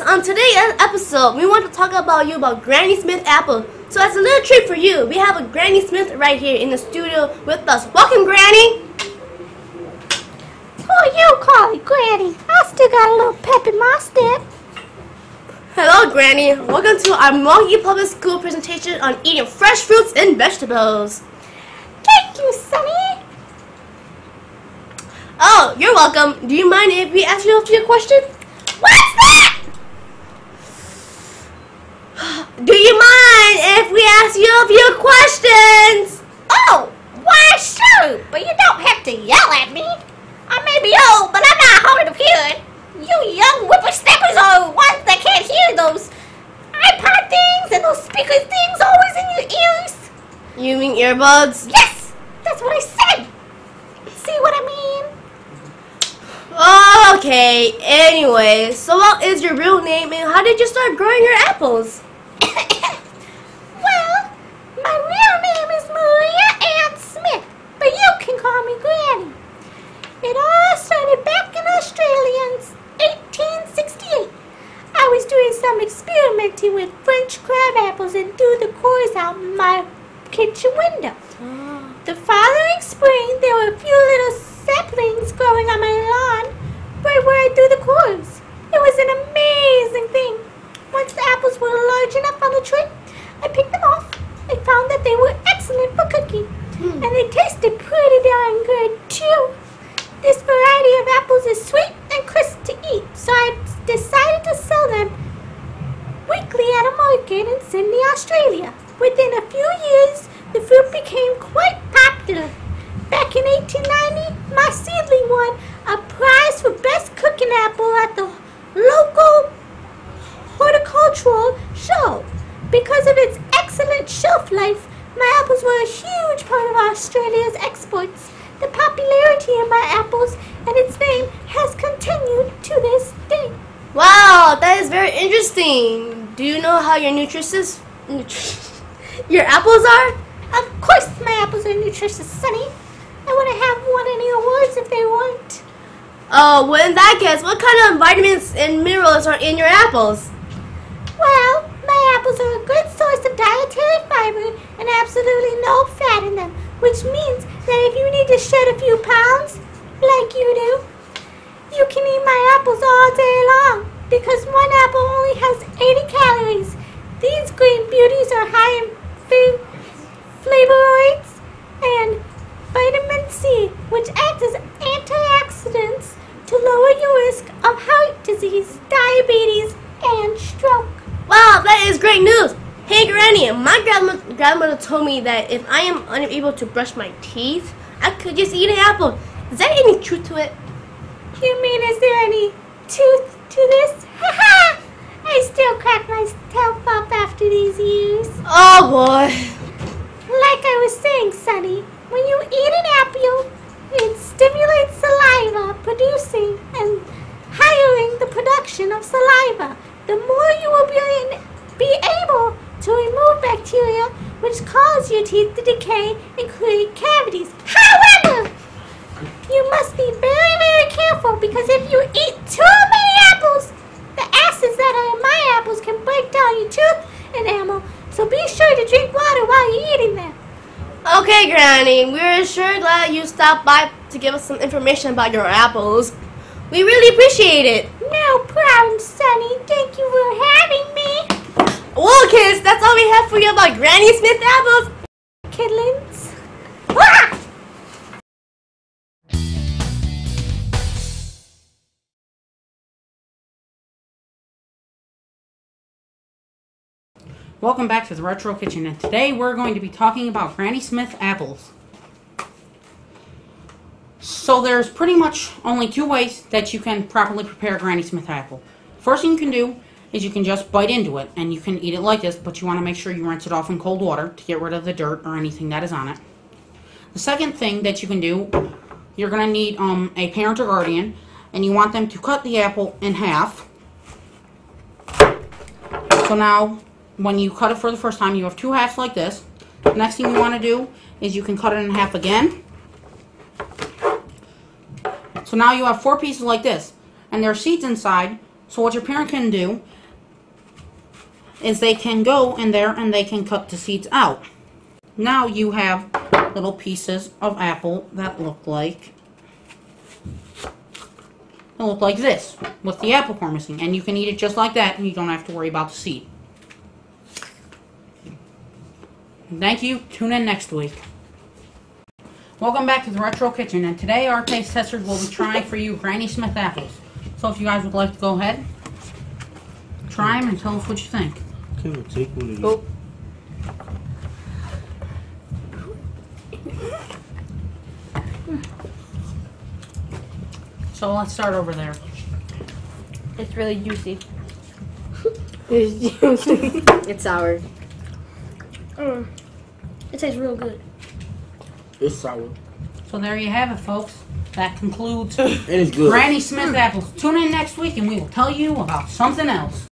kids! On today's episode, we want to talk about Granny Smith apple. So as a little treat for you, we have a Granny Smith right here in the studio with us. Welcome, Granny! Oh, you call it Granny. I still got a little pep in my step. Hello, Granny. Welcome to our Milwaukee Public School presentation on eating fresh fruits and vegetables. Thank you, Sonny. Oh, you're welcome. Do you mind if we ask you a few questions? What's that? Do you mind if we ask you a few questions? Oh, why sure, but you don't have to yell at me. I may be old, but I'm not hard of hearing. You young whippersnappers are the ones that can't hear those iPod things and those speaker things always in your ears. You mean earbuds? Yes, that's what I said. See what I mean? Oh, okay. Anyway, so what is your real name and how did you start growing your apples? Well, my real name is Maria Ann Smith, but you can call me Granny. It all started back in Australia in 1868. I was doing some experimenting with French crab apples and threw the cores out my kitchen window. The following spring, there were a few little saplings growing on my lawn right where I threw the cores. It was an amazing thing. Once the apples were large enough on the tree, I picked them off. I found that they were excellent for cooking, and they tasted pretty darn good too. This variety of apples is sweet and crisp to eat, so I decided to sell them weekly at a market in Sydney, Australia. Within a few years, the fruit became quite popular. Back in 1890, my seedling won a prize for best cooking apple at the local horticultural show. Because of its excellent shelf life, my apples were a huge part of Australia's exports. The popularity of my apples and its name has continued to this day. Wow, that is very interesting. Do you know how your your apples are? Of course my apples are nutritious, Sonny. I wouldn't have won any awards if they weren't. Oh, well in that case, what kind of vitamins and minerals are in your apples? Well, my apples are a good source of dietary fiber and absolutely no fat in them, which means that if you need to shed a few pounds, like you do, you can eat my apples all day long, because one apple only has 80 calories. These green beauties are high in flavonoids and vitamin C, which act as antioxidants to lower your risk of heart disease, diabetes, and stroke. Wow, that is great news. Hey Granny, my grandmother told me that if I am unable to brush my teeth, I could just eat an apple. Is there any truth to it? You mean, is there any truth to this? Haha! I still crack myself up after these years. Oh boy. Like I was saying, Sonny, when you eat an apple, it stimulates saliva producing and hiring the production of saliva. The more you will be able to remove bacteria which cause your teeth to decay and create cavities. However, you must be very, very careful, because if you eat too many apples, the acids that are in my apples can break down your tooth enamel. So be sure to drink water while you're eating them. Okay, Granny, we're sure glad you stopped by to give us some information about your apples. We really appreciate it. No problem, Sonny. Thank you for having me. Well, kids, that's all we have for you about Granny Smith apples. Kidlings. Ah! Welcome back to the Retro Kitchen, and today we're going to be talking about Granny Smith apples. So there's pretty much only two ways that you can properly prepare Granny Smith apple. First thing you can do is you can just bite into it, and you can eat it like this, but you want to make sure you rinse it off in cold water to get rid of the dirt or anything that is on it. The second thing that you can do, you're going to need a parent or guardian, and you want them to cut the apple in half. So now, when you cut it for the first time, you have two halves like this. The next thing you want to do is you can cut it in half again. So now you have four pieces like this, and there are seeds inside, So what your parent can do is they can go in there and they can cut the seeds out. Now you have little pieces of apple that look like this, with the apple core missing, and you can eat it just like that, and you don't have to worry about the seed. Thank you. Tune in next week. Welcome back to the Retro Kitchen, and today our taste testers will be trying for you Granny Smith apples. So if you guys would like to go ahead, try them and tell us what you think. Can we take one of these? Oh. So let's start over there. It's really juicy. It's juicy. It's sour. It tastes real good. It's sour. So there you have it, folks. That concludes And it's good. Granny Smith apples. Tune in next week and we will tell you about something else.